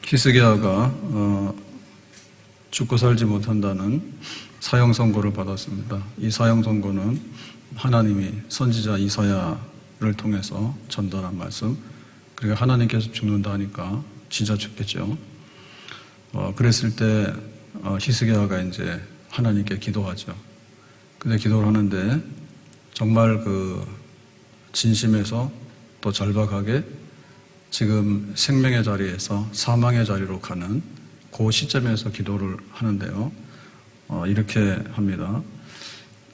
히스기야가 죽고 살지 못한다는 사형 선고를 받았습니다. 이 사형 선고는 하나님이 선지자 이사야를 통해서 전달한 말씀. 그러니까 하나님께서 죽는다 하니까 진짜 죽겠죠. 그랬을 때 히스기야가 이제 하나님께 기도하죠. 근데 기도를 하는데 정말 그 진심에서 또 절박하게 지금 생명의 자리에서 사망의 자리로 가는 그 시점에서 기도를 하는데요. 이렇게 합니다.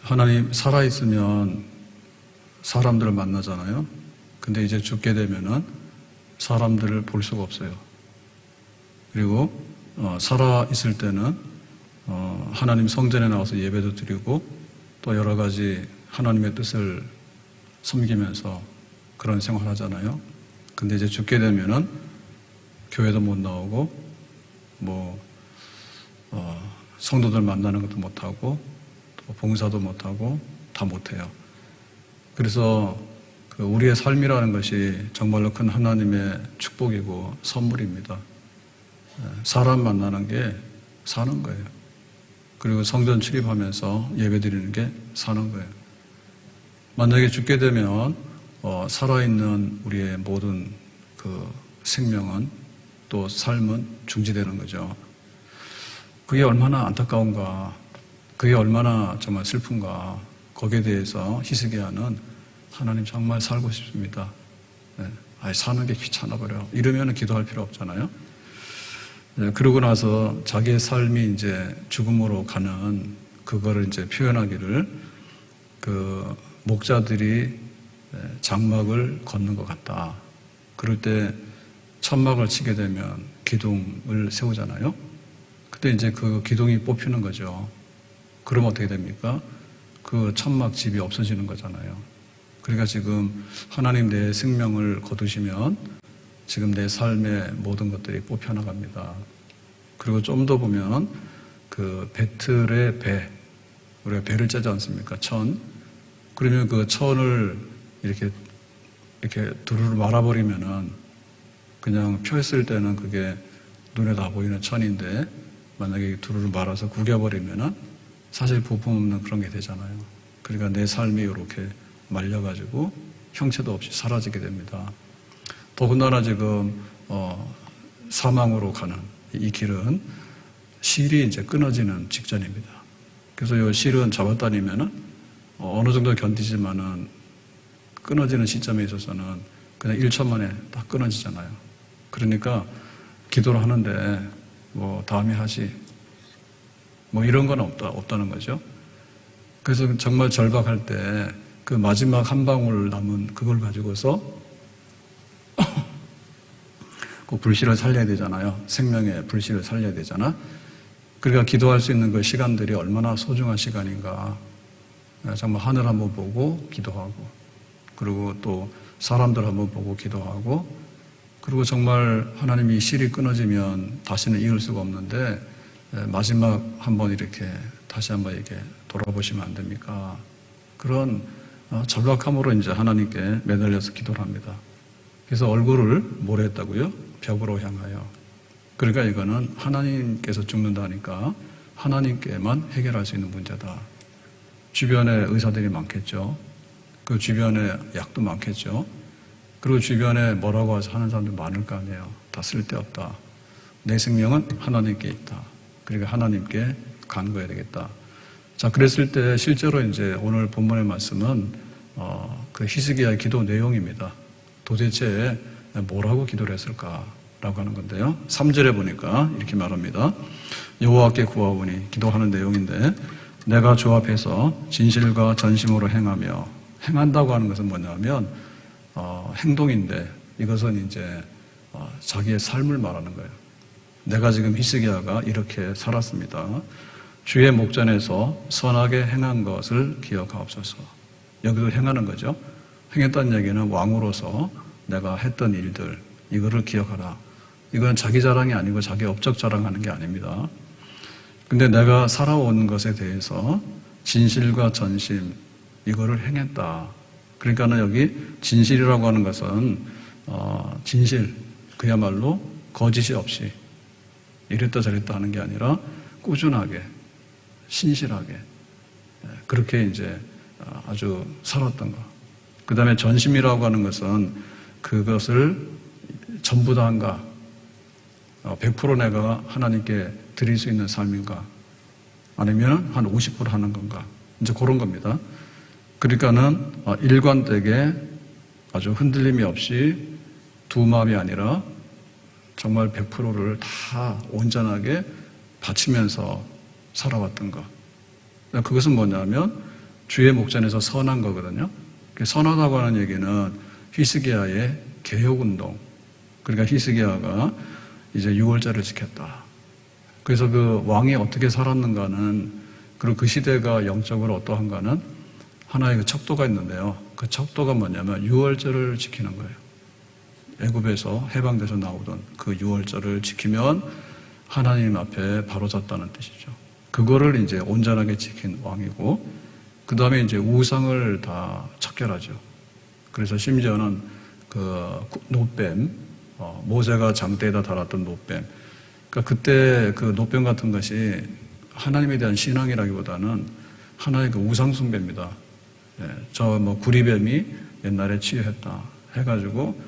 하나님, 살아있으면 사람들을 만나잖아요. 근데 이제 죽게 되면은 사람들을 볼 수가 없어요. 그리고 살아있을 때는 하나님 성전에 나와서 예배도 드리고 또 여러 가지 하나님의 뜻을 섬기면서 그런 생활을 하잖아요. 근데 이제 죽게 되면은 교회도 못 나오고 성도들 만나는 것도 못하고 또 봉사도 못하고 다 못해요. 그래서 우리의 삶이라는 것이 정말로 큰 하나님의 축복이고 선물입니다. 사람 만나는 게 사는 거예요. 그리고 성전 출입하면서 예배 드리는 게 사는 거예요. 만약에 죽게 되면 살아있는 우리의 모든 그 생명은 또 삶은 중지되는 거죠. 그게 얼마나 안타까운가, 그게 얼마나 정말 슬픈가. 거기에 대해서 히스기야는 하나님 정말 살고 싶습니다. 사는 게 귀찮아 버려. 이러면 기도할 필요 없잖아요. 그러고 나서 자기의 삶이 이제 죽음으로 가는 그거를 이제 표현하기를 그 목자들이 장막을 걷는 것 같다. 그럴 때 천막을 치게 되면 기둥을 세우잖아요. 그때 이제 그 기둥이 뽑히는 거죠. 그럼 어떻게 됩니까? 그 천막 집이 없어지는 거잖아요. 그러니까 지금 하나님 내 생명을 거두시면 지금 내 삶의 모든 것들이 뽑혀나갑니다. 그리고 좀 더 보면 그 배틀의 배, 우리가 배를 짜지 않습니까? 천. 그러면 그 천을 이렇게 두루루 말아버리면은 그냥 펴있을 때는 그게 눈에 다 보이는 천인데 만약에 두루루 말아서 구겨버리면은 사실 부품 없는 그런 게 되잖아요. 그러니까 내 삶이 이렇게 말려가지고 형체도 없이 사라지게 됩니다. 더군다나 지금 사망으로 가는 이 길은 실이 이제 끊어지는 직전입니다. 그래서 이 실은 잡아다니면은 어느 정도 견디지만은 끊어지는 시점에 있어서는 그냥 1초 만에 딱 끊어지잖아요. 그러니까 기도를 하는데 다음에 하지 이런 건 없다는 거죠. 그래서 정말 절박할 때 그 마지막 한 방울 남은 그걸 가지고서 그 불씨를 살려야 되잖아요. 생명의 불씨를 살려야 되잖아. 그러니까 기도할 수 있는 그 시간들이 얼마나 소중한 시간인가. 정말 하늘 한번 보고 기도하고, 그리고 또 사람들 한번 보고 기도하고, 그리고 정말 하나님이 실이 끊어지면 다시는 이을 수가 없는데 마지막 한번 이렇게 다시 한번 이렇게 돌아보시면 안 됩니까? 그런 절박함으로 이제 하나님께 매달려서 기도를 합니다. 그래서 얼굴을 뭐로 했다고요? 벽으로 향하여. 그러니까 이거는 하나님께서 죽는다니까 하나님께만 해결할 수 있는 문제다. 주변에 의사들이 많겠죠. 그 주변에 약도 많겠죠. 그리고 주변에 뭐라고 하는 사람들 많을 거 아니에요. 다 쓸데없다. 내 생명은 하나님께 있다. 그러니까 하나님께 간구해야 되겠다. 자, 그랬을 때 실제로 이제 오늘 본문의 말씀은 그 히스기야의 기도 내용입니다. 도대체 뭐라고 기도를 했을까라고 하는 건데요. 3절에 보니까 이렇게 말합니다. 여호와께 구하오니, 기도하는 내용인데, 내가 주 앞에서 진실과 전심으로 행하며, 행한다고 하는 것은 뭐냐면 행동인데 이것은 이제 자기의 삶을 말하는 거예요. 내가 지금 히스기야가 이렇게 살았습니다. 주의 목전에서 선하게 행한 것을 기억하옵소서. 여기도 행하는 거죠. 행했다는 얘기는 왕으로서 내가 했던 일들, 이거를 기억하라. 이건 자기 자랑이 아니고 자기 업적 자랑하는 게 아닙니다. 근데 내가 살아온 것에 대해서 진실과 전심, 이거를 행했다. 그러니까는 여기 진실이라고 하는 것은 진실, 그야말로 거짓이 없이 이랬다 저랬다 하는 게 아니라 꾸준하게, 신실하게 그렇게 이제 아주 살았던 것. 그 다음에 전심이라고 하는 것은 그것을 전부 다 한가, 100% 내가 하나님께 드릴 수 있는 삶인가, 아니면 한 50% 하는 건가, 이제 그런 겁니다. 그러니까는 일관되게 아주 흔들림이 없이 두 마음이 아니라 정말 100%를 다 온전하게 바치면서 살아왔던 것. 그것은 뭐냐면 주의 목전에서 선한 거거든요. 선하다고 하는 얘기는 히스기야의 개혁운동. 그러니까 히스기야가 이제 유월절을 지켰다. 그래서 그 왕이 어떻게 살았는가는, 그리고 그 시대가 영적으로 어떠한가는 하나의 그 척도가 있는데요. 그 척도가 뭐냐면 유월절을 지키는 거예요. 애굽에서 해방돼서 나오던 그 유월절을 지키면 하나님 앞에 바로섰다는 뜻이죠. 그거를 이제 온전하게 지킨 왕이고, 그 다음에 이제 우상을 다 척결하죠. 그래서 심지어는 그 노뱀, 모세가 장대에다 달았던 노뱀. 그러니까 그때 그 노뱀 같은 것이 하나님에 대한 신앙이라기보다는 하나의 그 우상숭배입니다. 저 뭐 구리뱀이 옛날에 치유했다 해가지고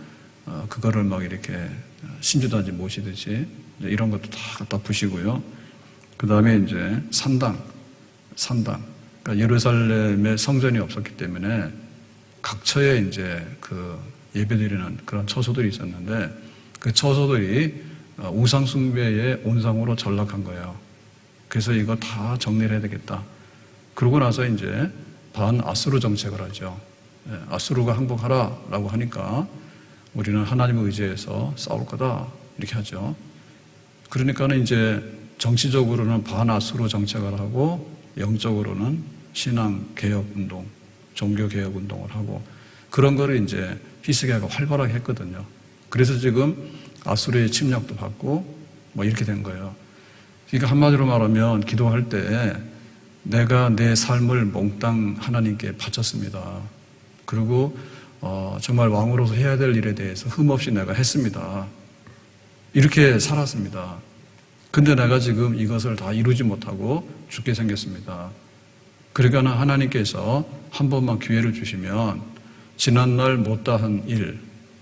그거를 막 이렇게 신주단지 모시듯이 이런 것도 다 갖다 부시고요. 그 다음에 이제 산당. 그러니까 예루살렘에 성전이 없었기 때문에 각처에 이제 그 예배드리는 그런 처소들이 있었는데, 그 처소들이 우상숭배의 온상으로 전락한 거예요. 그래서 이거 다 정리를 해야 되겠다. 그러고 나서 이제 반아수르 정책을 하죠. 아수르가 항복하라라고 하니까 우리는 하나님을 의지해서 싸울 거다 이렇게 하죠. 그러니까는 이제 정치적으로는 반아수르 정책을 하고 영적으로는 신앙 개혁 운동, 종교 개혁 운동을 하고, 그런 거를 이제 히스기야가 활발하게 했거든요. 그래서 지금 아수르의 침략도 받고 뭐 이렇게 된 거예요. 그러니까 한마디로 말하면 기도할 때 내가 내 삶을 몽땅 하나님께 바쳤습니다. 그리고 정말 왕으로서 해야 될 일에 대해서 흠없이 내가 했습니다. 이렇게 살았습니다. 근데 내가 지금 이것을 다 이루지 못하고 죽게 생겼습니다. 그러니까 하나님께서 한 번만 기회를 주시면 지난날 못다한 일,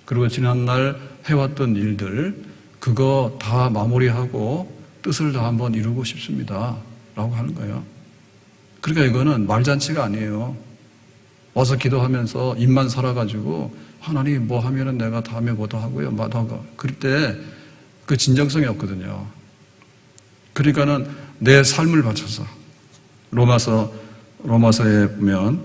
그리고 지난날 해왔던 일들, 그거 다 마무리하고 뜻을 다 한번 이루고 싶습니다 라고 하는 거예요. 그러니까 이거는 말잔치가 아니에요. 와서 기도하면서 입만 살아가지고 하나님 뭐 하면은 내가 다음에 뭐도 하고요, 뭐도 하고, 그럴 때 그 진정성이 없거든요. 그러니까는 내 삶을 바쳐서, 로마서에 보면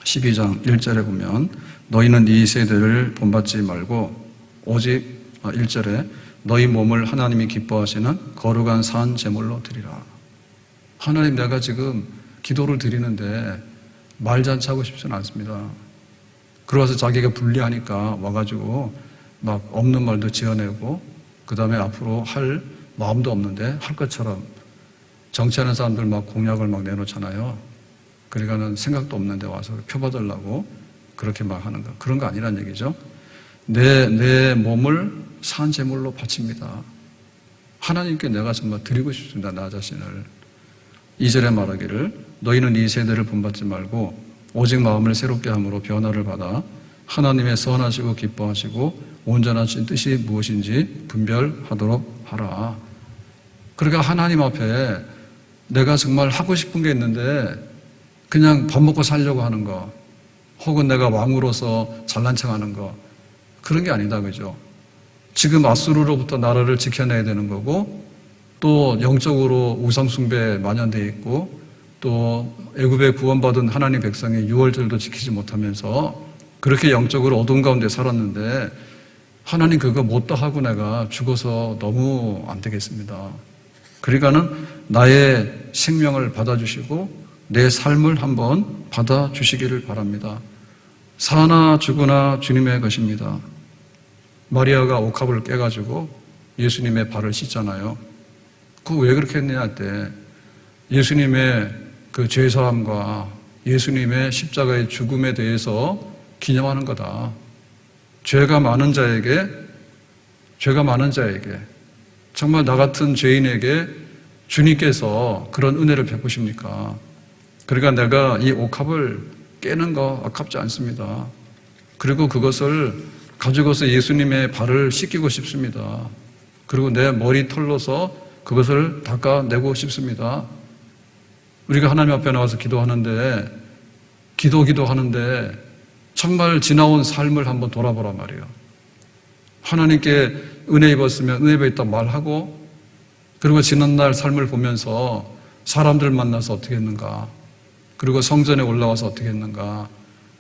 12장 1절에 보면 너희는 이 세대를 본받지 말고 오직 1절에 너희 몸을 하나님이 기뻐하시는 거룩한 산 제물로 드리라. 하나님, 내가 지금 기도를 드리는데 말잔치하고 싶지는 않습니다. 그러고서 자기가 불리하니까 와가지고 막 없는 말도 지어내고, 그 다음에 앞으로 할 마음도 없는데 할 것처럼 정치하는 사람들 막 공약을 막 내놓잖아요. 그러니까는 생각도 없는데 와서 표받으려고 그렇게 막 하는 거. 그런 거 아니란 얘기죠. 내 몸을 산 제물로 바칩니다. 하나님께 내가 정말 드리고 싶습니다. 나 자신을. 2절에 말하기를 너희는 이 세대를 본받지 말고 오직 마음을 새롭게 함으로 변화를 받아 하나님의 선하시고 기뻐하시고 온전하신 뜻이 무엇인지 분별하도록 하라. 그러니까 하나님 앞에 내가 정말 하고 싶은 게 있는데 그냥 밥 먹고 살려고 하는 거, 혹은 내가 왕으로서 잘난 척하는 거, 그런 게 아니다, 그죠? 지금 아수르로부터 나라를 지켜내야 되는 거고, 또 영적으로 우상숭배에 만연되어 있고, 또 애굽에 구원받은 하나님 백성이 유월절도 지키지 못하면서 그렇게 영적으로 어두운 가운데 살았는데, 하나님 그거 못다 하고 내가 죽어서 너무 안 되겠습니다. 그러니까는 나의 생명을 받아주시고 내 삶을 한번 받아주시기를 바랍니다. 사나 죽으나 주님의 것입니다. 마리아가 옥합을 깨가지고 예수님의 발을 씻잖아요. 그거 왜 그렇게 했느냐 할 때 예수님의 그 죄사함과 예수님의 십자가의 죽음에 대해서 기념하는 거다. 죄가 많은 자에게 정말 나 같은 죄인에게 주님께서 그런 은혜를 베푸십니까? 그러니까 내가 이 옥합을 깨는 거 아깝지 않습니다. 그리고 그것을 가지고서 예수님의 발을 씻기고 싶습니다. 그리고 내 머리 털로서 그것을 닦아내고 싶습니다. 우리가 하나님 앞에 나와서 기도하는데 기도하는데 정말 지나온 삶을 한번 돌아보란 말이에요. 하나님께 은혜 입었으면 은혜 입었다 말하고, 그리고 지난날 삶을 보면서 사람들 만나서 어떻게 했는가, 그리고 성전에 올라와서 어떻게 했는가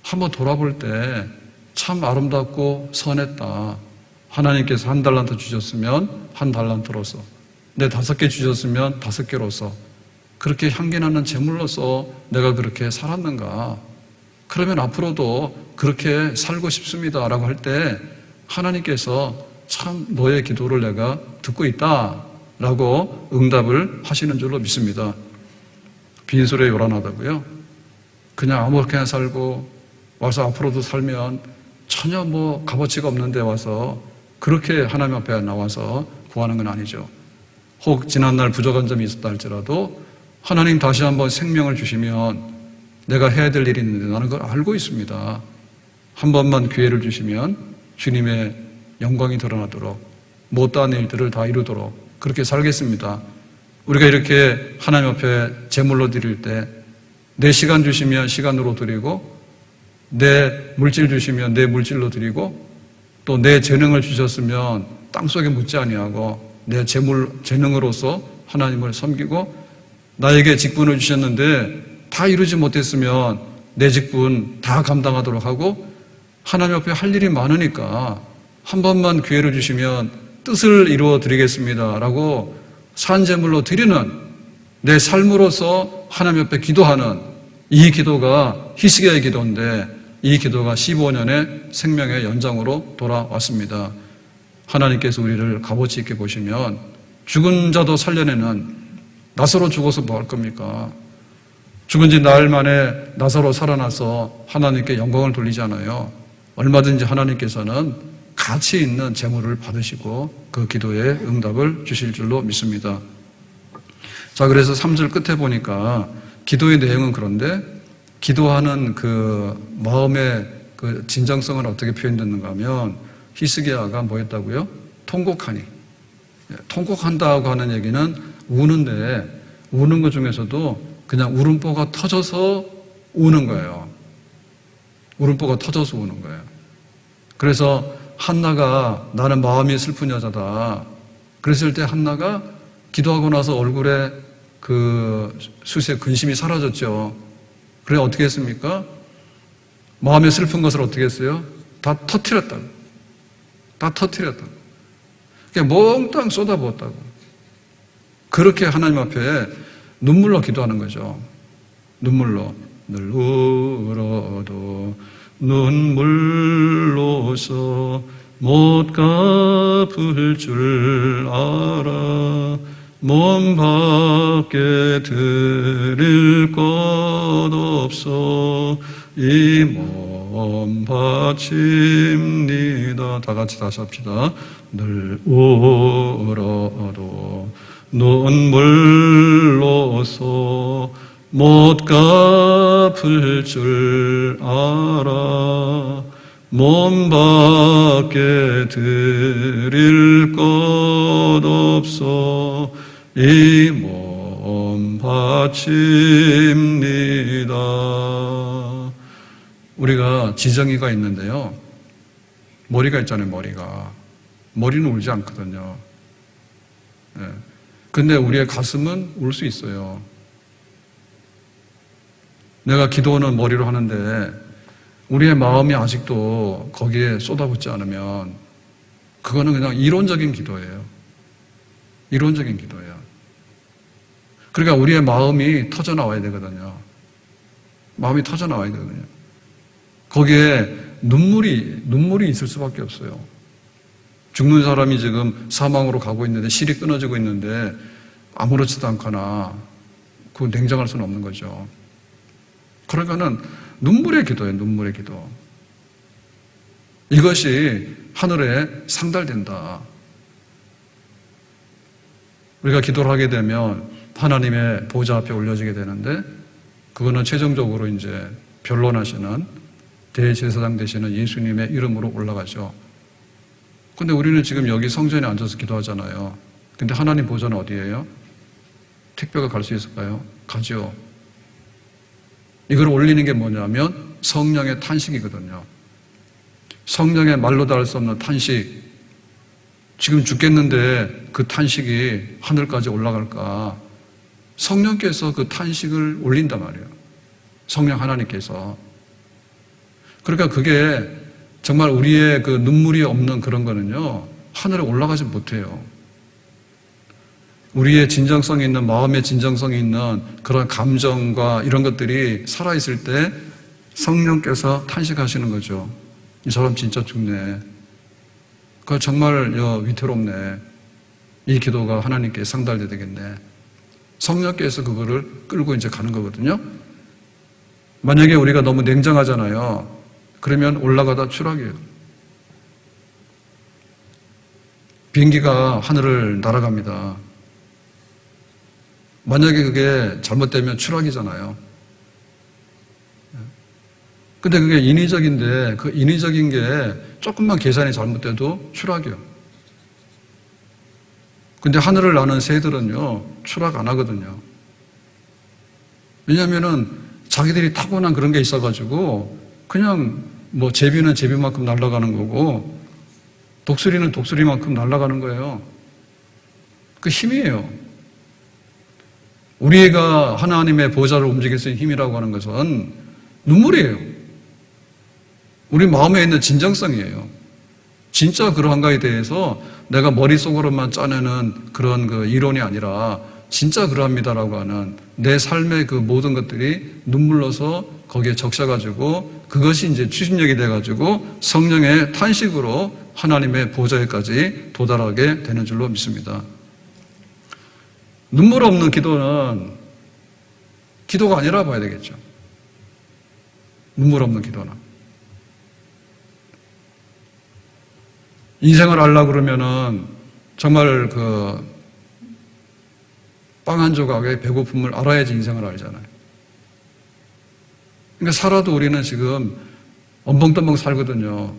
한번 돌아볼 때 참 아름답고 선했다. 하나님께서 1달란트 주셨으면 1달란트로서, 내 5개 주셨으면 5개로서, 그렇게 향기나는 제물로서 내가 그렇게 살았는가? 그러면 앞으로도 그렇게 살고 싶습니다 라고 할 때 하나님께서 참 너의 기도를 내가 듣고 있다 라고 응답을 하시는 줄로 믿습니다. 빈소리에 요란하다고요? 그냥 아무렇게나 살고 와서 앞으로도 살면 전혀 값어치가 없는데 와서 그렇게 하나님 앞에 나와서 구하는 건 아니죠. 혹 지난날 부족한 점이 있었다 할지라도 하나님 다시 한번 생명을 주시면 내가 해야 될 일이 있는데 나는 그걸 알고 있습니다. 한 번만 기회를 주시면 주님의 영광이 드러나도록 못다한 일들을 다 이루도록 그렇게 살겠습니다. 우리가 이렇게 하나님 앞에 제물로 드릴 때 내 시간 주시면 시간으로 드리고, 내 물질 주시면 내 물질로 드리고, 또 내 재능을 주셨으면 땅속에 묻지 아니하고 내 재능으로서 하나님을 섬기고, 나에게 직분을 주셨는데 다 이루지 못했으면 내 직분 다 감당하도록 하고, 하나님 앞에 할 일이 많으니까 한 번만 기회를 주시면 뜻을 이루어 드리겠습니다 라고 산제물로 드리는 내 삶으로서 하나님 앞에 기도하는 이 기도가 히스기야의 기도인데, 이 기도가 15년의 생명의 연장으로 돌아왔습니다. 하나님께서 우리를 값어치 있게 보시면 죽은 자도 살려내는, 나사로 죽어서 뭐 할 겁니까? 죽은 지 나흘 만에 나사로 살아나서 하나님께 영광을 돌리잖아요. 얼마든지 하나님께서는 가치 있는 제물을 받으시고 그 기도에 응답을 주실 줄로 믿습니다. 자, 그래서 3절 끝에 보니까 기도의 내용은 그런데 기도하는 그 마음의 그 진정성은 어떻게 표현됐는가 하면 히스기야가 뭐 했다고요? 통곡하니. 통곡한다고 하는 얘기는 우는데, 우는 것 중에서도 그냥 울음보가 터져서 우는 거예요. 울음보가 터져서 우는 거예요. 그래서 한나가 나는 마음이 슬픈 여자다. 그랬을 때 한나가 기도하고 나서 얼굴에 그 숱의 근심이 사라졌죠. 그래 어떻게 했습니까? 마음에 슬픈 것을 어떻게 했어요? 다 터뜨렸다고. 다 터뜨렸다고. 그냥 몽땅 쏟아부었다고. 그렇게 하나님 앞에 눈물로 기도하는 거죠. 눈물로. 늘 울어도 눈물로서 못 갚을 줄 알아. 몸 밖에 드릴 것 없어 이 몸 바칩니다. 다 같이 다시 합시다. 늘 울어도 눈물로서 못 갚을 줄 알아. 몸 밖에 드릴 것 없어 이 몸 바칩니다. 우리가 지정이가 있는데요. 머리가 있잖아요, 머리가. 머리는 울지 않거든요. 네. 근데 우리의 가슴은 울 수 있어요. 내가 기도는 머리로 하는데 우리의 마음이 아직도 거기에 쏟아붓지 않으면 그거는 그냥 이론적인 기도예요. 이론적인 기도예요. 그러니까 우리의 마음이 터져나와야 되거든요. 마음이 터져나와야 되거든요. 거기에 눈물이 있을 수밖에 없어요. 죽는 사람이 지금 사망으로 가고 있는데 실이 끊어지고 있는데 아무렇지도 않거나 그거 냉정할 수는 없는 거죠. 그러니까는 눈물의 기도예요. 눈물의 기도. 이것이 하늘에 상달된다. 우리가 기도를 하게 되면 하나님의 보좌 앞에 올려지게 되는데, 그거는 최종적으로 이제 변론하시는 대제사장 되시는 예수님의 이름으로 올라가죠. 근데 우리는 지금 여기 성전에 앉아서 기도하잖아요. 근데 하나님 보좌는 어디예요? 택배가 갈 수 있을까요? 가죠. 이걸 올리는 게 뭐냐면 성령의 탄식이거든요. 성령의 말로 다 할 수 없는 탄식. 지금 죽겠는데 그 탄식이 하늘까지 올라갈까? 성령께서 그 탄식을 올린단 말이에요. 성령 하나님께서. 그러니까 그게 정말 우리의 그 눈물이 없는 그런 거는요, 하늘에 올라가지 못해요. 우리의 진정성이 있는, 마음의 진정성이 있는 그런 감정과 이런 것들이 살아있을 때 성령께서 탄식하시는 거죠. 이 사람 진짜 죽네. 그거 정말 위태롭네. 이 기도가 하나님께 상달돼야 되겠네. 성령께서 그거를 끌고 이제 가는 거거든요. 만약에 우리가 너무 냉정하잖아요. 그러면 올라가다 추락이에요. 비행기가 하늘을 날아갑니다. 만약에 그게 잘못되면 추락이잖아요. 근데 그게 인위적인데, 그 인위적인 게 조금만 계산이 잘못돼도 추락이에요. 근데 하늘을 나는 새들은요, 추락 안 하거든요. 왜냐면은 자기들이 타고난 그런 게 있어가지고, 그냥 뭐 제비는 제비만큼 날아가는 거고, 독수리는 독수리만큼 날아가는 거예요. 그 힘이에요. 우리가 하나님의 보좌를 움직일 수 있는 힘이라고 하는 것은 눈물이에요. 우리 마음에 있는 진정성이에요. 진짜 그러한 거에 대해서 내가 머릿속으로만 짜내는 그런 그 이론이 아니라 진짜 그러합니다라고 하는 내 삶의 그 모든 것들이 눈물로서 거기에 적셔가지고 그것이 이제 추진력이 돼가지고 성령의 탄식으로 하나님의 보좌에까지 도달하게 되는 줄로 믿습니다. 눈물 없는 기도는 기도가 아니라 봐야 되겠죠. 눈물 없는 기도는. 인생을 알려고 그러면은 정말 그 빵 한 조각의 배고픔을 알아야지 인생을 알잖아요. 그러니까 살아도 우리는 지금 엄벙떠벙 살거든요.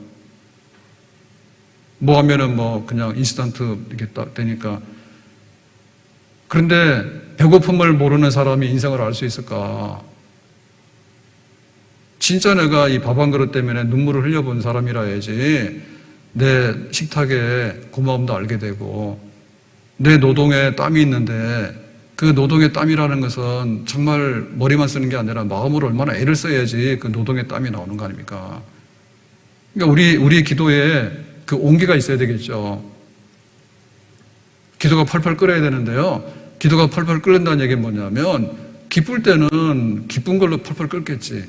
뭐 하면은 뭐 그냥 인스턴트 이렇게 딱 되니까. 그런데 배고픔을 모르는 사람이 인생을 알 수 있을까? 진짜 내가 이 밥 한 그릇 때문에 눈물을 흘려본 사람이라 해야지 내 식탁에 고마움도 알게 되고 내 노동에 땀이 있는데 그 노동의 땀이라는 것은 정말 머리만 쓰는 게 아니라 마음으로 얼마나 애를 써야지 그 노동의 땀이 나오는 거 아닙니까? 그러니까 우리의 기도에 그 온기가 있어야 되겠죠. 기도가 펄펄 끓어야 되는데요. 기도가 펄펄 끓는다는 얘기는 뭐냐면 기쁠 때는 기쁜 걸로 펄펄 끓겠지.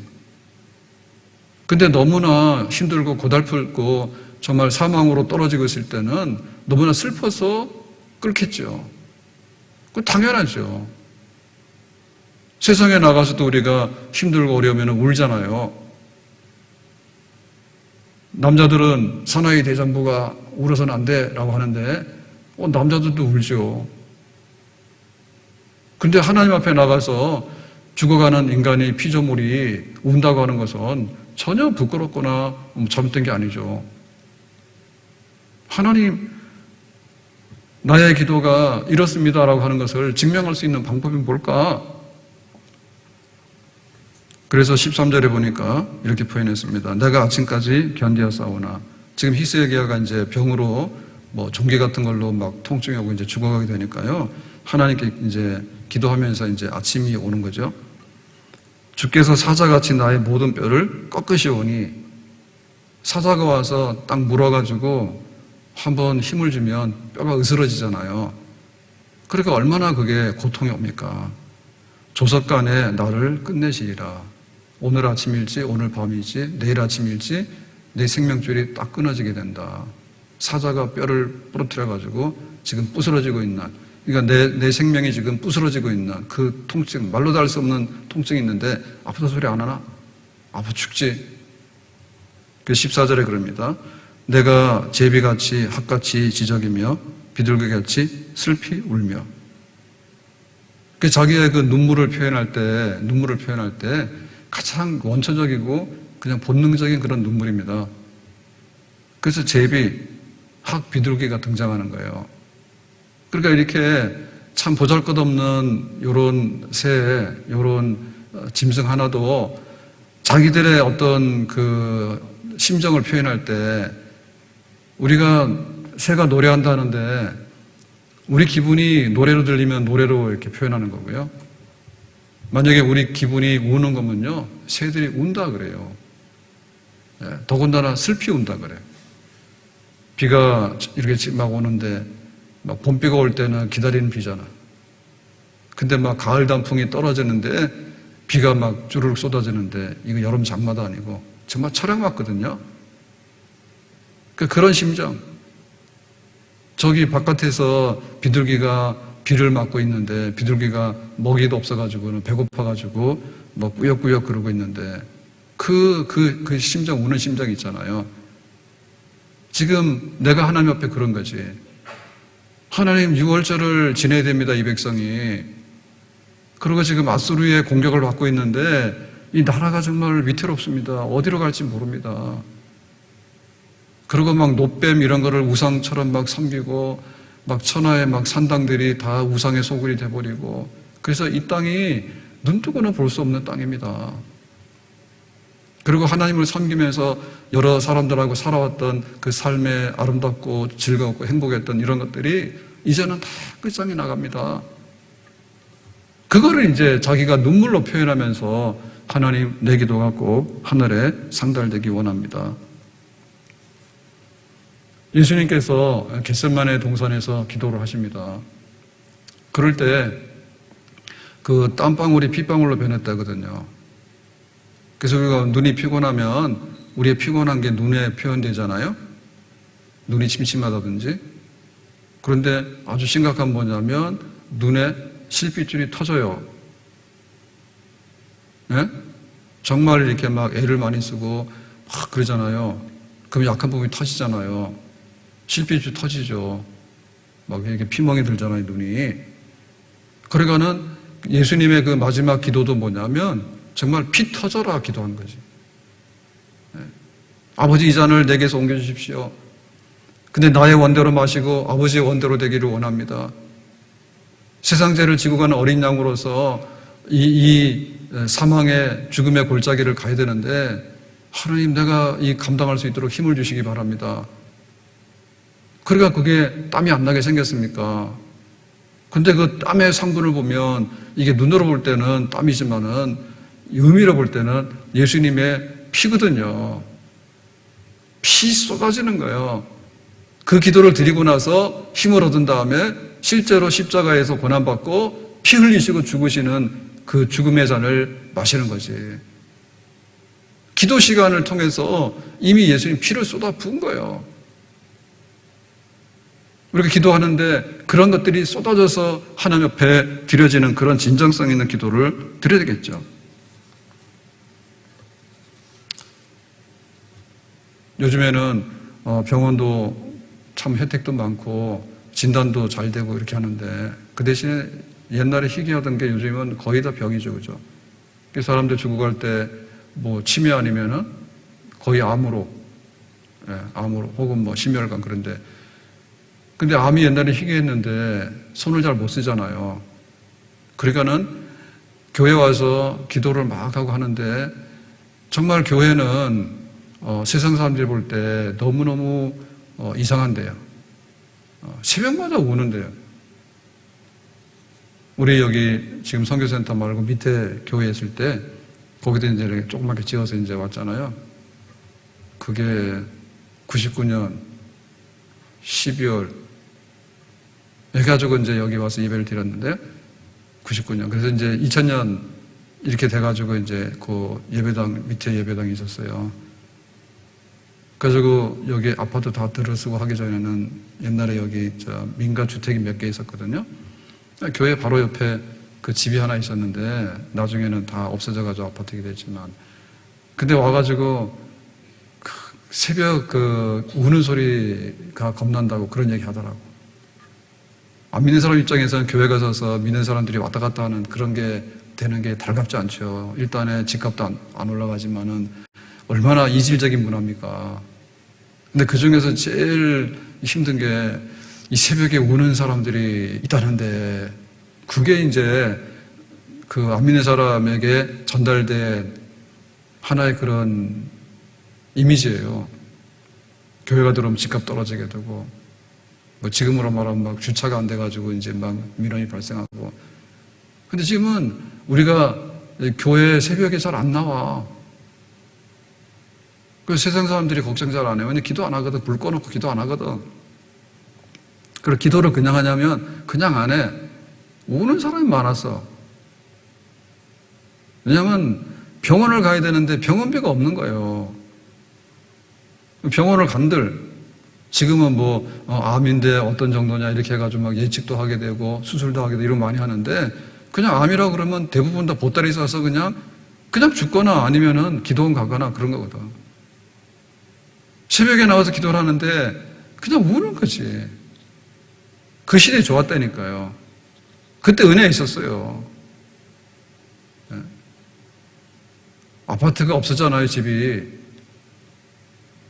근데 너무나 힘들고 고달프고 정말 사망으로 떨어지고 있을 때는 너무나 슬퍼서 끓겠죠. 그건 당연하죠. 세상에 나가서도 우리가 힘들고 어려우면 울잖아요. 남자들은 사나이 대장부가 울어서는 안 돼라고 하는데 남자들도 울죠. 근데 하나님 앞에 나가서 죽어가는 인간이 피조물이 운다고 하는 것은 전혀 부끄럽거나 잘못된 게 아니죠. 하나님, 나의 기도가 이렇습니다라고 하는 것을 증명할 수 있는 방법이 뭘까? 그래서 13절에 보니까 이렇게 표현했습니다. 내가 아침까지 견디었사오나. 지금 히스기야가 이제 병으로 뭐 종기 같은 걸로 막 통증이 오고 이제 죽어가게 되니까요. 하나님께 이제 기도하면서 이제 아침이 오는 거죠. 주께서 사자같이 나의 모든 뼈를 꺾으시오니. 사자가 와서 딱 물어가지고 한번 힘을 주면 뼈가 으스러지잖아요. 그러니까 얼마나 그게 고통이 옵니까? 조석간에 나를 끝내시리라. 오늘 아침일지 오늘 밤일지 내일 아침일지 내 생명줄이 딱 끊어지게 된다. 사자가 뼈를 부러뜨려가지고 지금 부스러지고 있는, 그러니까 내 생명이 지금 부스러지고 있는 그 통증, 말로 다 할 수 없는 통증이 있는데 아프다 소리 안 하나? 아파 죽지. 그 14절에 그럽니다. 내가 제비같이 핫같이 지저귀며 비둘기같이 슬피 울며. 그 자기의 그 눈물을 표현할 때 가장 원초적이고 그냥 본능적인 그런 눈물입니다. 그래서 제비, 학 비둘기가 등장하는 거예요. 그러니까 이렇게 참 보잘것없는 요런 새, 요런 짐승 하나도 자기들의 어떤 그 심정을 표현할 때 우리가 새가 노래한다는데 우리 기분이 노래로 들리면 노래로 이렇게 표현하는 거고요. 만약에 우리 기분이 우는 거면요, 새들이 운다 그래요. 더군다나 슬피 운다 그래요. 비가 이렇게 막 오는데, 막 봄비가 올 때는 기다리는 비잖아. 근데 막 가을 단풍이 떨어지는데, 비가 막 주르륵 쏟아지는데, 이거 여름 장마도 아니고, 정말 철학 맞거든요. 그런 심정. 저기 바깥에서 비둘기가 비를 맞고 있는데 비둘기가 먹이도 없어가지고는 배고파가지고 뭐 꾸역꾸역 그러고 있는데 그 심정, 우는 심정이 있잖아요. 지금 내가 하나님 앞에 그런 거지. 하나님 6월절을 지내야 됩니다, 이 백성이. 그리고 지금 아수르의 공격을 받고 있는데 이 나라가 정말 위태롭습니다. 어디로 갈지 모릅니다. 그리고 막 노뱀 이런 거를 우상처럼 막 섬기고 막 천하의 막 산당들이 다 우상의 소굴이 돼버리고 그래서 이 땅이 눈뜨고는 볼 수 없는 땅입니다. 그리고 하나님을 섬기면서 여러 사람들하고 살아왔던 그 삶의 아름답고 즐겁고 행복했던 이런 것들이 이제는 다 끝장이 나갑니다. 그거를 이제 자기가 눈물로 표현하면서 하나님 내 기도가 꼭 하늘에 상달되기 원합니다. 예수님께서 겟세마네 동산에서 기도를 하십니다. 그럴 때 그 땀방울이 핏방울로 변했다거든요. 그래서 우리가 눈이 피곤하면 우리의 피곤한 게 눈에 표현되잖아요. 눈이 침침하다든지. 그런데 아주 심각한 뭐냐면 눈에 실핏줄이 터져요. 네? 정말 이렇게 막 애를 많이 쓰고 막 그러잖아요. 그럼 약한 부분이 터지잖아요. 실핏줄 터지죠. 막 이렇게 피멍이 들잖아요, 눈이. 그러니까는 예수님의 그 마지막 기도도 뭐냐면 정말 피 터져라 기도한 거지. 네. 아버지 이 잔을 내게서 옮겨주십시오. 근데 나의 원대로 마시고 아버지의 원대로 되기를 원합니다. 세상 죄를 지고 가는 어린 양으로서 이 사망의 죽음의 골짜기를 가야 되는데 하나님 내가 이 감당할 수 있도록 힘을 주시기 바랍니다. 그러니까 그게 땀이 안 나게 생겼습니까? 근데 그 땀의 성분을 보면 이게 눈으로 볼 때는 땀이지만은 의미로 볼 때는 예수님의 피거든요. 피 쏟아지는 거예요. 그 기도를 드리고 나서 힘을 얻은 다음에 실제로 십자가에서 고난받고 피 흘리시고 죽으시는 그 죽음의 잔을 마시는 거지. 기도 시간을 통해서 이미 예수님 피를 쏟아 부은 거예요. 우리가 기도하는데 그런 것들이 쏟아져서 하나님 앞에 드려지는 그런 진정성 있는 기도를 드려야 되겠죠. 요즘에는 병원도 참 혜택도 많고 진단도 잘 되고 이렇게 하는데 그 대신에 옛날에 희귀하던 게 요즘은 거의 다 병이죠, 그죠? 사람들 죽어갈 때 뭐 치매 아니면은 거의 암으로, 암으로 혹은 뭐 심혈관 그런데 근데 암이 옛날에 희귀했는데 손을 잘 못 쓰잖아요. 그러니까는 교회 와서 기도를 막 하고 하는데 정말 교회는 세상 사람들이 볼 때 너무너무 이상한데요. 새벽마다 우는데요. 우리 여기 지금 선교센터 말고 밑에 교회에 있을 때 거기도 이제 이렇게 조그맣게 지어서 이제 왔잖아요. 그게 99년 12월 해가지고 이제 여기 와서 예배를 드렸는데 99년. 그래서 이제 2000년 이렇게 돼가지고 이제 그 예배당, 밑에 예배당이 있었어요. 그래가지고 여기 아파트 다 들어쓰고 하기 전에는 옛날에 여기 민가 주택이 몇 개 있었거든요. 교회 바로 옆에 그 집이 하나 있었는데 나중에는 다 없어져가지고 아파트가 됐지만 근데 와가지고 새벽 우는 소리가 겁난다고 그런 얘기 하더라고. 안 믿는 사람 입장에서는 교회 가서 믿는 사람들이 왔다 갔다 하는 그런 게 되는 게 달갑지 않죠. 일단은 집값도 안 올라가지만은 얼마나 이질적인 문화입니까? 근데 그 중에서 제일 힘든 게 이 새벽에 우는 사람들이 있다는데 그게 이제 그 안 믿는 사람에게 전달된 하나의 그런 이미지예요. 교회가 들어오면 집값 떨어지게 되고, 뭐 지금으로 말하면 막 주차가 안 돼가지고 이제 막 민원이 발생하고. 근데 지금은 우리가 교회 새벽에 잘 안 나와. 그 세상 사람들이 걱정 잘 안 해요. 왜냐면 기도 안 하거든. 불 꺼놓고 기도 안 하거든. 그리고 기도를 그냥 하냐면 그냥 안 해. 우는 사람이 많았어. 왜냐면 병원을 가야 되는데 병원비가 없는 거예요. 병원을 간들 지금은 뭐 암인데 어떤 정도냐 이렇게 해가지고 막 예측도 하게 되고 수술도 하게 되고 이런 거 많이 하는데 그냥 암이라고 그러면 대부분 다 보따리 싸서 그냥 죽거나 아니면은 기도원 가거나 그런 거거든. 새벽에 나와서 기도를 하는데 그냥 우는 거지. 그 시대에 좋았다니까요. 그때 은혜 있었어요. 네. 아파트가 없었잖아요, 집이.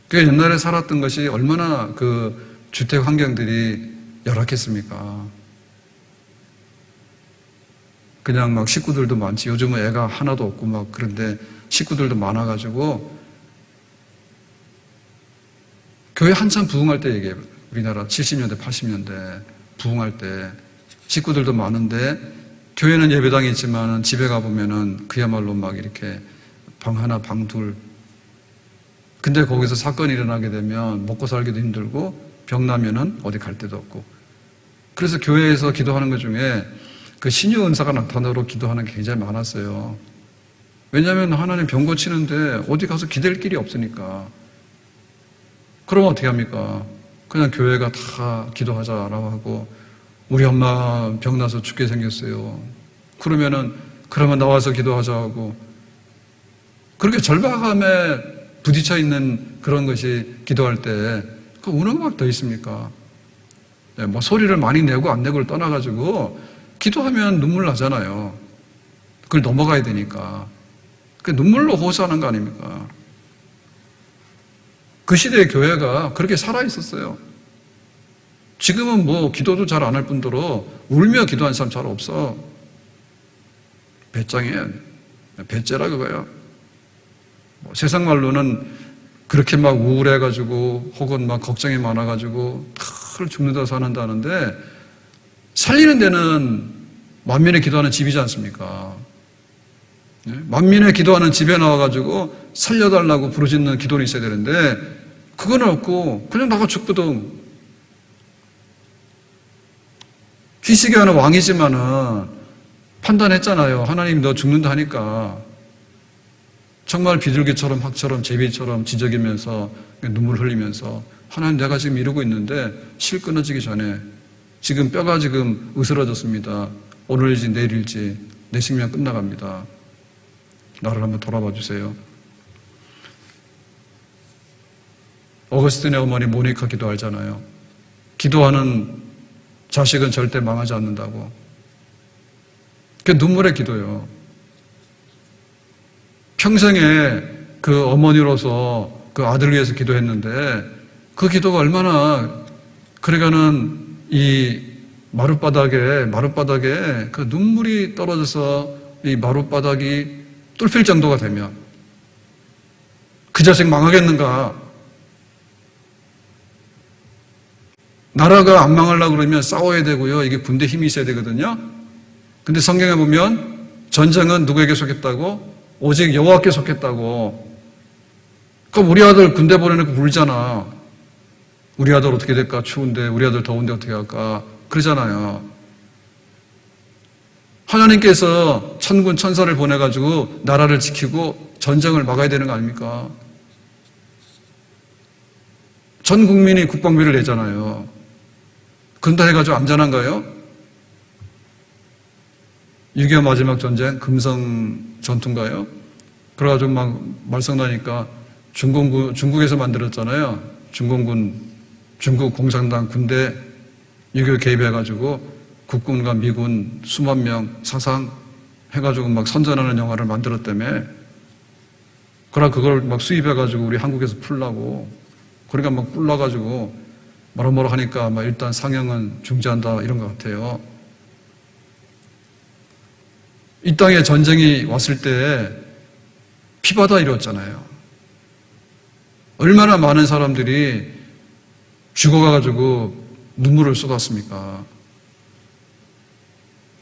그 옛날에 살았던 것이 얼마나 그 주택 환경들이 열악했습니까? 그냥 막 식구들도 많지. 요즘은 애가 하나도 없고 막 그런데 식구들도 많아가지고 교회 한참 부흥할 때 얘기해요. 우리나라 70년대, 80년대 부흥할 때 식구들도 많은데 교회는 예배당이 있지만 집에 가보면은 그야말로 막 이렇게 방 하나, 방 둘. 근데 거기서 사건이 일어나게 되면 먹고 살기도 힘들고 병 나면은 어디 갈 데도 없고. 그래서 교회에서 기도하는 것 중에 그 신유 은사가 나타나도록 기도하는 게 굉장히 많았어요. 왜냐하면 하나님 병 고치는데 어디 가서 기댈 길이 없으니까. 그러면 어떻게 합니까? 그냥 교회가 다 기도하자라고 하고 우리 엄마 병 나서 죽게 생겼어요. 그러면 나와서 기도하자고 그렇게 절박함에 부딪혀 있는 그런 것이 기도할 때 그 우는 것만 더 있습니까? 네, 뭐 소리를 많이 내고 안 내고를 떠나가지고 기도하면 눈물 나잖아요. 그걸 넘어가야 되니까. 그 눈물로 호소하는 거 아닙니까? 그 시대의 교회가 그렇게 살아 있었어요. 지금은 뭐 기도도 잘 안 할 뿐더러 울며 기도하는 사람 잘 없어. 배짱이에요. 배째라 그거예요. 뭐 세상 말로는 그렇게 막 우울해가지고 혹은 막 걱정이 많아가지고 털 죽는다 사는다는데 살리는 데는 만민의 기도하는 집이지 않습니까? 만민의 기도하는 집에 나와가지고 살려달라고 부르짖는 기도는 있어야 되는데 그건 없고 그냥 나가 죽거든. 희식이 하는 왕이지만은 판단했잖아요. 하나님 너 죽는다 하니까 정말 비둘기처럼 학처럼 제비처럼 지저귀면서 눈물 흘리면서 하나님 내가 지금 이러고 있는데 실 끊어지기 전에 지금 뼈가 지금 으스러졌습니다. 오늘일지 내일일지 내 생명 끝나갑니다. 나를 한번 돌아봐 주세요. 어거스틴의 어머니 모니카 기도 알잖아요. 기도하는 자식은 절대 망하지 않는다고. 그게 눈물의 기도예요. 평생에 그 어머니로서 그 아들을 위해서 기도했는데 그 기도가 얼마나 그러니까는 이 마룻바닥에 그 눈물이 떨어져서 이 마룻바닥이 뚫힐 정도가 되면 그 자식 망하겠는가? 나라가 안 망하려고 그러면 싸워야 되고요. 이게 군대 힘이 있어야 되거든요. 근데 성경에 보면 전쟁은 누구에게 속했다고? 오직 여호와께 속했다고. 그럼 우리 아들 군대 보내놓고 울잖아. 우리 아들 어떻게 될까? 추운데 우리 아들 더운데 어떻게 할까? 그러잖아요. 하나님께서 천군 천사를 보내가지고 나라를 지키고 전쟁을 막아야 되는 거 아닙니까? 전 국민이 국방비를 내잖아요. 그런다 해가지고 안전한가요? 6.25 마지막 전쟁 금성 전투인가요? 그래가지고 막 말썽나니까 중국에서 만들었잖아요. 중국 공산당 군대 6.25 개입해가지고 국군과 미군 수만 명 사상 해가지고 막 선전하는 영화를 만들었다며. 그러나 그걸 막 수입해가지고 우리 한국에서 풀라고. 그러니까 막 뿔나가지고 뭐라 하니까 막 일단 상영은 중지한다 이런 것 같아요. 이 땅에 전쟁이 왔을 때 피바다 일었잖아요. 얼마나 많은 사람들이 죽어가지고 눈물을 쏟았습니까?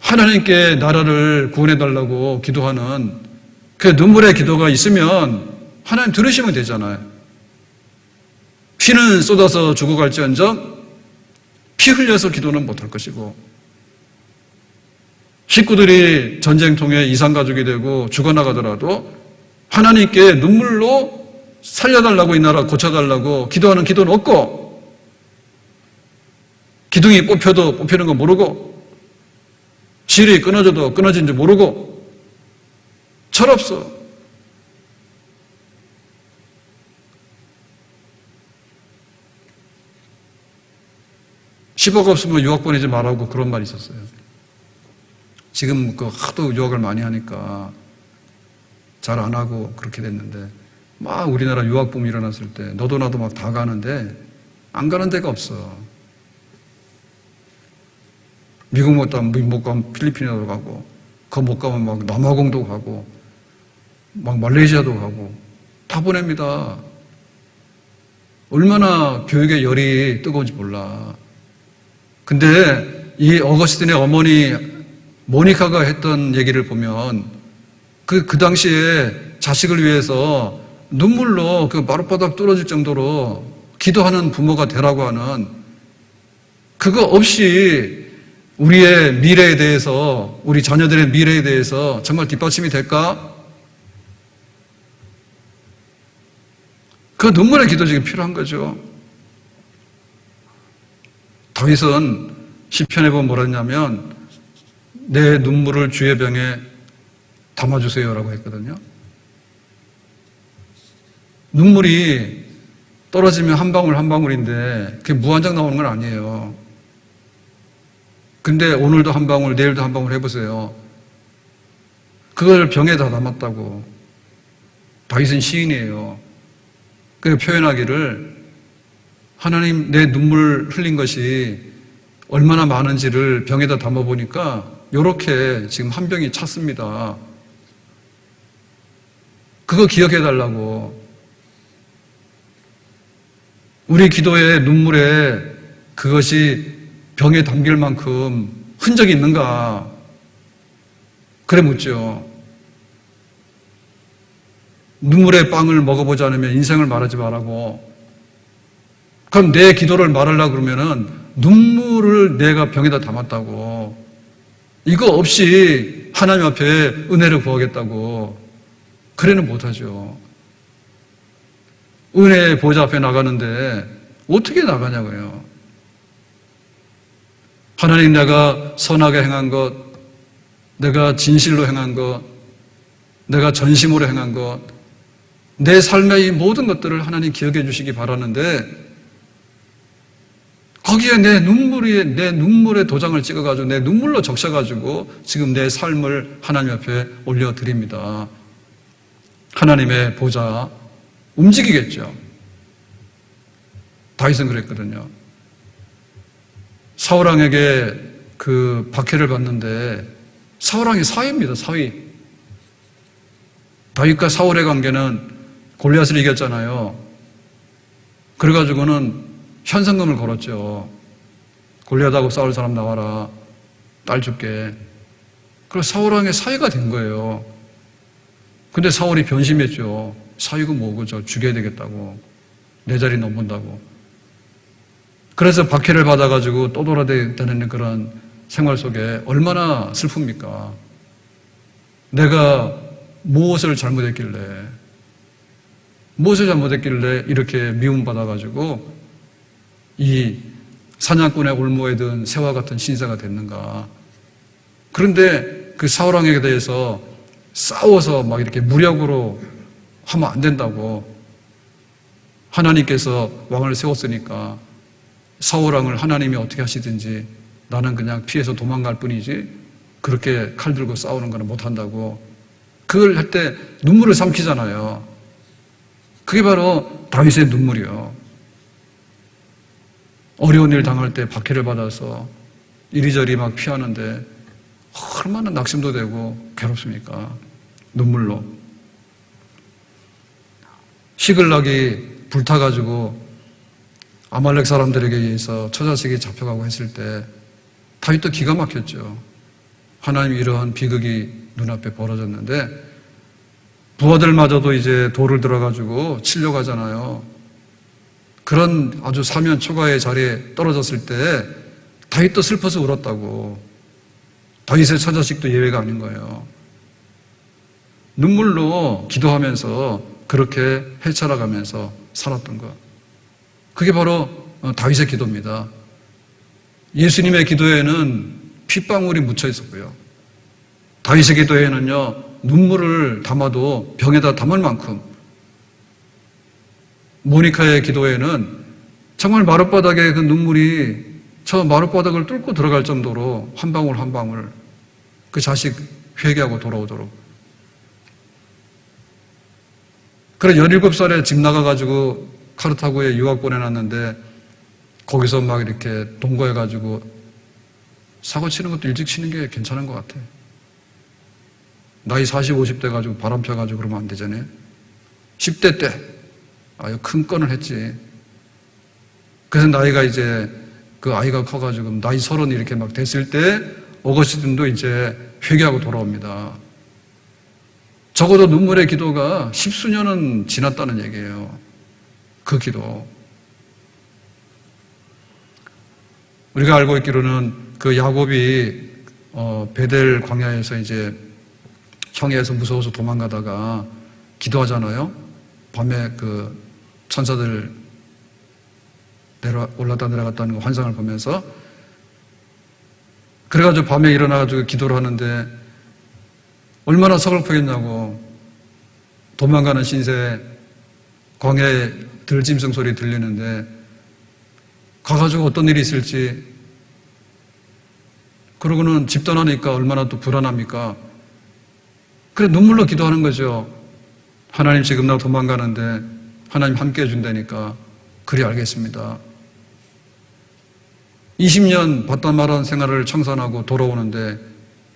하나님께 나라를 구원해달라고 기도하는 그 눈물의 기도가 있으면 하나님 들으시면 되잖아요. 피는 쏟아서 죽어갈지언정 피 흘려서 기도는 못할 것이고, 식구들이 전쟁통에 이산가족이 되고 죽어나가더라도 하나님께 눈물로 살려달라고, 이 나라 고쳐달라고 기도하는 기도는 없고, 기둥이 뽑혀도 뽑히는 거 모르고, 실이 끊어져도 끊어진 줄 모르고, 철없어. (10억) 없으면 유학 보내지 말라고 그런 말이 있었어요. 지금 그 하도 유학을 많이 하니까 잘 안 하고 그렇게 됐는데, 막 우리나라 유학붐이 일어났을 때 너도 나도 막 다 가는데 안 가는 데가 없어. 미국 못 가면 필리핀에도 가고, 거 못 가면 막 남아공도 가고, 막 말레이시아도 가고, 다 보냅니다. 얼마나 교육의 열이 뜨거운지 몰라. 근데 이 어거스틴의 어머니 모니카가 했던 얘기를 보면 그 당시에 자식을 위해서 눈물로 그 마룻바닥 뚫어질 정도로 기도하는 부모가 되라고 하는, 그거 없이 우리의 미래에 대해서, 우리 자녀들의 미래에 대해서 정말 뒷받침이 될까? 그 눈물의 기도 지금 필요한 거죠. 다윗은 시편에 보면 뭐라 했냐면 내 눈물을 주의 병에 담아주세요라고 했거든요. 눈물이 떨어지면 한 방울 한 방울인데 그게 무한정 나오는 건 아니에요. 근데 오늘도 한 방울, 내일도 한 방울 해보세요. 그걸 병에 다 담았다고. 다윗은 시인이에요. 그 표현하기를, 하나님 내 눈물 흘린 것이 얼마나 많은지를 병에다 담아보니까 이렇게 지금 한 병이 찼습니다. 그거 기억해달라고. 우리 기도의 눈물에 그것이 병에 담길 만큼 흔적이 있는가? 그래 묻죠. 눈물의 빵을 먹어보지 않으면 인생을 말하지 말라고. 그럼 내 기도를 말하려고 그러면은 눈물을 내가 병에다 담았다고. 이거 없이 하나님 앞에 은혜를 구하겠다고. 그래는 못하죠. 은혜의 보좌 앞에 나가는데 어떻게 나가냐고요. 하나님, 내가 선하게 행한 것, 내가 진실로 행한 것, 내가 전심으로 행한 것, 내 삶의 이 모든 것들을 하나님 기억해 주시기 바라는데, 거기에 내 눈물의 도장을 찍어가지고 내 눈물로 적셔가지고 지금 내 삶을 하나님 앞에 올려드립니다. 하나님의 보좌 움직이겠죠. 다윗은 그랬거든요. 사울왕에게 그 박해를 받는데, 사울왕이 사위입니다. 사위. 다윗과 사울의 관계는 골리앗을 이겼잖아요. 그래가지고는 현상금을 걸었죠. 골리앗하고 싸울 사람 나와라. 딸 줄게. 그래서 사울왕의 사위가 된 거예요. 근데 사울이 변심했죠. 사위고 뭐고 저 죽여야 되겠다고. 내 자리 넘본다고. 그래서 박해를 받아가지고 또 돌아다니는 그런 생활 속에 얼마나 슬픕니까? 내가 무엇을 잘못했길래 이렇게 미움받아가지고 이 사냥꾼의 올무에 든 새와 같은 신세가 됐는가. 그런데 그 사울왕에게 대해서 싸워서 막 이렇게 무력으로 하면 안 된다고. 하나님께서 왕을 세웠으니까 사울왕을 하나님이 어떻게 하시든지 나는 그냥 피해서 도망갈 뿐이지 그렇게 칼 들고 싸우는 거는 못한다고. 그걸 할 때 눈물을 삼키잖아요. 그게 바로 다윗의 눈물이요. 어려운 일 당할 때 박해를 받아서 이리저리 막 피하는데 얼마나 낙심도 되고 괴롭습니까? 눈물로. 시글락이 불타가지고 아말렉 사람들에게 의해서 처자식이 잡혀가고 했을 때 다윗도 기가 막혔죠. 하나님이 이러한 비극이 눈앞에 벌어졌는데 부하들마저도 이제 돌을 들어가지고 치려고 하잖아요. 그런 아주 사면 초가의 자리에 떨어졌을 때 다윗도 슬퍼서 울었다고. 다윗의 처자식도 예외가 아닌 거예요. 눈물로 기도하면서 그렇게 헤쳐나가면서 살았던 것. 그게 바로 다윗의 기도입니다. 예수님의 기도에는 핏방울이 묻혀 있었고요. 다윗의 기도에는요, 눈물을 담아도 병에다 담을 만큼, 모니카의 기도에는 정말 마룻바닥에 그 눈물이 저 마룻바닥을 뚫고 들어갈 정도로 한 방울 한 방울 그 자식 회개하고 돌아오도록. 그래 17살에 집 나가가지고 카르타고에 유학 보내놨는데 거기서 막 이렇게 동거해가지고 사고 치는 것도 일찍 치는 게 괜찮은 것 같아. 나이 40, 50대 가지고 바람 펴가지고 그러면 안 되잖아요. 10대 때 아유 큰 건을 했지. 그래서 나이가 이제 그 아이가 커가지고 나이 30 이렇게 막 됐을 때 어거스틴도 이제 회개하고 돌아옵니다. 적어도 눈물의 기도가 10수년은 지났다는 얘기예요. 그 기도. 우리가 알고 있기로는 그 야곱이 베델 광야에서 이제 형에서 무서워서 도망가다가 기도하잖아요. 밤에 그 천사들 올랐다 내려갔다는 환상을 보면서 그래가지고 밤에 일어나가지고 기도를 하는데 얼마나 서글프겠냐고. 도망가는 신세 광야에 들짐승 소리 들리는데 가가지고 어떤 일이 있을지. 그러고는 집 떠나니까 얼마나 또 불안합니까? 그래 눈물로 기도하는 거죠. 하나님 지금 나 도망가는데 하나님 함께 해준다니까. 그리 알겠습니다. 20년 바다마란 생활을 청산하고 돌아오는데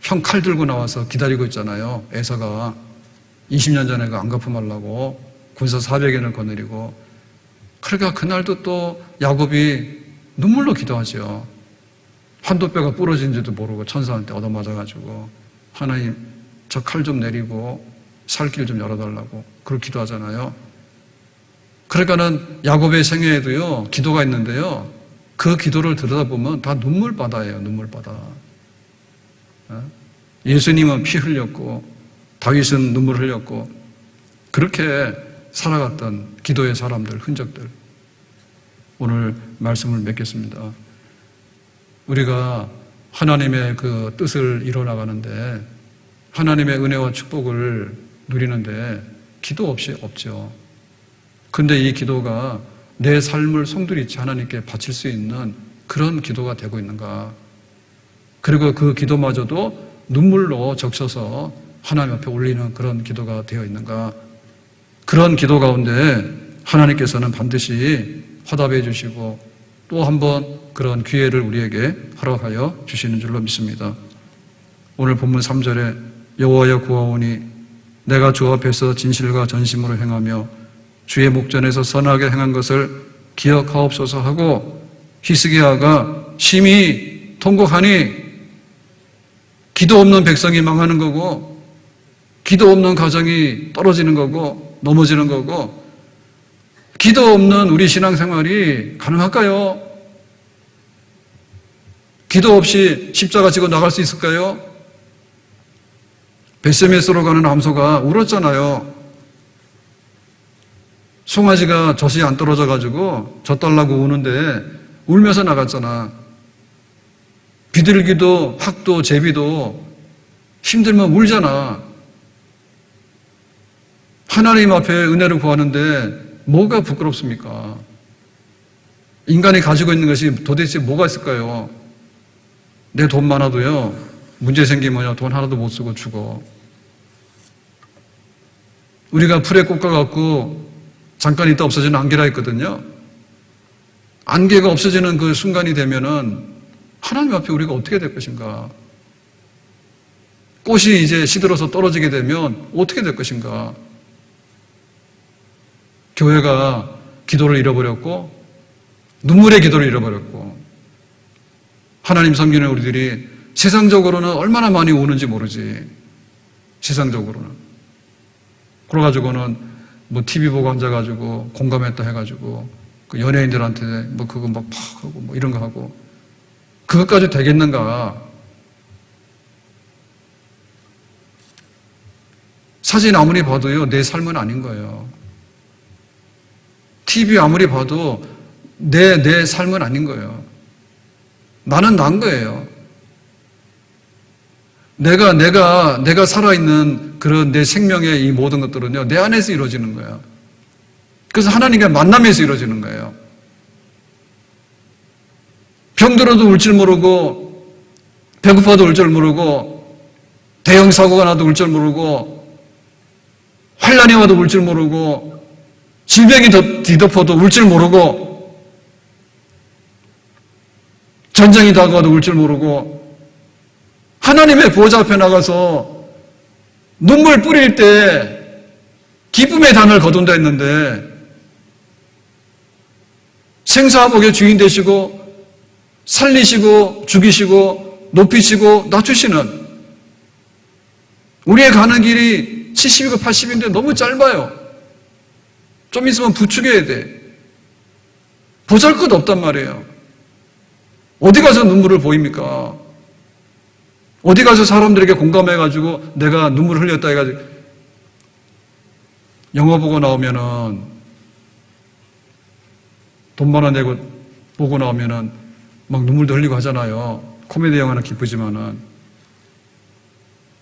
형 칼 들고 나와서 기다리고 있잖아요. 에서가 20년 전에 그 안 갚음하려고 군사 400연을 거느리고. 그러니까 그날도 또 야곱이 눈물로 기도하죠. 환도뼈가 부러진지도 모르고 천사한테 얻어맞아가지고 하나님 저 칼 좀 내리고 살길 좀 열어달라고 그걸 기도하잖아요. 그러니까는 야곱의 생애에도요 기도가 있는데요, 그 기도를 들여다보면 다 눈물바다예요. 눈물바다. 예수님은 피 흘렸고 다윗은 눈물 흘렸고 그렇게 살아갔던 기도의 사람들, 흔적들. 오늘 말씀을 맺겠습니다. 우리가 하나님의 그 뜻을 이뤄나가는데, 하나님의 은혜와 축복을 누리는데 기도 없이 없죠. 근데 이 기도가 내 삶을 송두리째 하나님께 바칠 수 있는 그런 기도가 되고 있는가? 그리고 그 기도마저도 눈물로 적셔서 하나님 앞에 올리는 그런 기도가 되어 있는가? 그런 기도 가운데 하나님께서는 반드시 화답해 주시고 또 한 번 그런 기회를 우리에게 허락하여 주시는 줄로 믿습니다. 오늘 본문 3절에 여호와여 구하오니 내가 주 앞에서 진실과 전심으로 행하며 주의 목전에서 선하게 행한 것을 기억하옵소서 하고 히스기야가 심히 통곡하니, 기도 없는 백성이 망하는 거고 기도 없는 가정이 떨어지는 거고 넘어지는 거고, 기도 없는 우리 신앙생활이 가능할까요? 기도 없이 십자가 지고 나갈 수 있을까요? 베스메스로 가는 암소가 울었잖아요. 송아지가 젖이 안 떨어져가지고 젖 달라고 우는데 울면서 나갔잖아. 비둘기도 학도 제비도 힘들면 울잖아. 하나님 앞에 은혜를 구하는데 뭐가 부끄럽습니까? 인간이 가지고 있는 것이 도대체 뭐가 있을까요? 내 돈 많아도요, 문제 생기면 돈 하나도 못 쓰고 죽어. 우리가 풀에 꽂아갖고 잠깐 있다 없어지는 안개라 했거든요. 안개가 없어지는 그 순간이 되면은 하나님 앞에 우리가 어떻게 될 것인가? 꽃이 이제 시들어서 떨어지게 되면 어떻게 될 것인가? 교회가 기도를 잃어버렸고 눈물의 기도를 잃어버렸고 하나님 섬기는 우리들이 세상적으로는 얼마나 많이 우는지 모르지. 세상적으로는. 그래가지고는 뭐 TV 보고 앉아가지고 공감했다 해가지고 그 연예인들한테 뭐 그거 막 팍 하고 뭐 이런 거 하고 그것까지 되겠는가? 사진 아무리 봐도요, 내 삶은 아닌 거예요. TV 아무리 봐도 내 삶은 아닌 거예요. 나는 난 거예요. 내가 살아있는 그런 내 생명의 이 모든 것들은요, 내 안에서 이루어지는 거예요. 그래서 하나님과 만남에서 이루어지는 거예요. 병들어도 울 줄 모르고, 배고파도 울 줄 모르고, 대형 사고가 나도 울 줄 모르고, 환란이 와도 울 줄 모르고, 질병이 뒤덮어도 울 줄 모르고, 전쟁이 다가와도 울 줄 모르고, 하나님의 보좌 앞에 나가서 눈물 뿌릴 때 기쁨의 단을 거둔다 했는데, 생사복의 주인 되시고 살리시고 죽이시고 높이시고 낮추시는 우리의 가는 길이 70이고 80인데 너무 짧아요. 좀 있으면 부추겨야 돼. 보잘것 없단 말이에요. 어디 가서 눈물을 보입니까? 어디 가서 사람들에게 공감해가지고 내가 눈물을 흘렸다 해가지고 영화 보고 나오면은 돈 많아 내고 보고 나오면은 막 눈물도 흘리고 하잖아요. 코미디 영화는 기쁘지만은.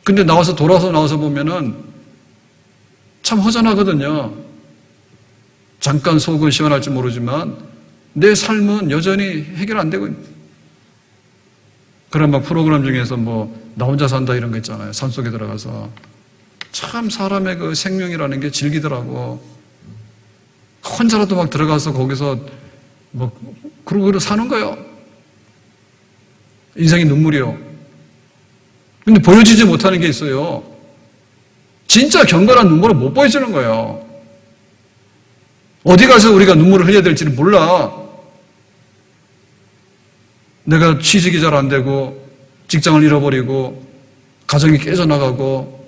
근데 돌아서 보면은 참 허전하거든요. 잠깐 속은 시원할지 모르지만 내 삶은 여전히 해결 안 되고 있는. 그런 막 프로그램 중에서 뭐 나 혼자 산다 이런 거 있잖아요. 산속에 들어가서. 참 사람의 그 생명이라는 게 질기더라고. 혼자라도 막 들어가서 거기서 뭐 그러고 사는 거예요. 인생이 눈물이요. 근데 보여지지 못하는 게 있어요. 진짜 경건한 눈물을 못 보여주는 거예요. 어디 가서 우리가 눈물을 흘려야 될지를 몰라. 내가 취직이 잘 안 되고 직장을 잃어버리고 가정이 깨져나가고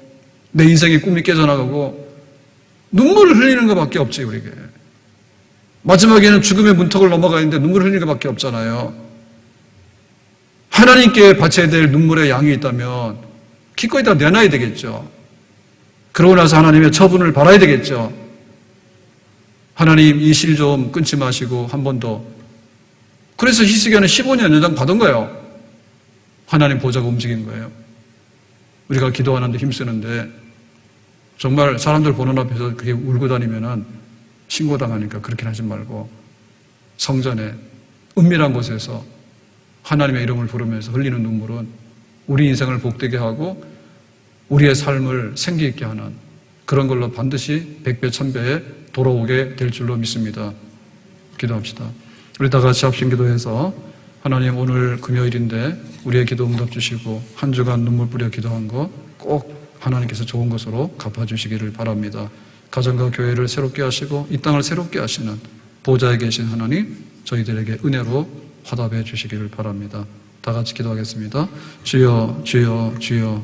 내 인생의 꿈이 깨져나가고 눈물을 흘리는 것밖에 없지 우리에게. 마지막에는 죽음의 문턱을 넘어가 있는데 눈물을 흘리는 것밖에 없잖아요. 하나님께 바쳐야 될 눈물의 양이 있다면 기꺼이 다 내놔야 되겠죠. 그러고 나서 하나님의 처분을 받아야 되겠죠. 하나님 이 실 좀 끊지 마시고 한 번 더. 그래서 히스기야는 15년 연장 받은 거예요. 하나님 보좌가 움직인 거예요. 우리가 기도하는데 힘쓰는데 정말 사람들 보는 앞에서 그게 울고 다니면은 신고당하니까 그렇게 하지 말고 성전에 은밀한 곳에서 하나님의 이름을 부르면서 흘리는 눈물은 우리 인생을 복되게 하고 우리의 삶을 생기 있게 하는 그런 걸로 반드시 100배, 1000배에 돌아오게 될 줄로 믿습니다. 기도합시다. 우리 다 같이 합심 기도해서 하나님 오늘 금요일인데 우리의 기도 응답 주시고 한 주간 눈물 뿌려 기도한 거 꼭 하나님께서 좋은 것으로 갚아주시기를 바랍니다. 가정과 교회를 새롭게 하시고 이 땅을 새롭게 하시는 보좌에 계신 하나님 저희들에게 은혜로 화답해 주시기를 바랍니다. 다 같이 기도하겠습니다. 주여 주여 주여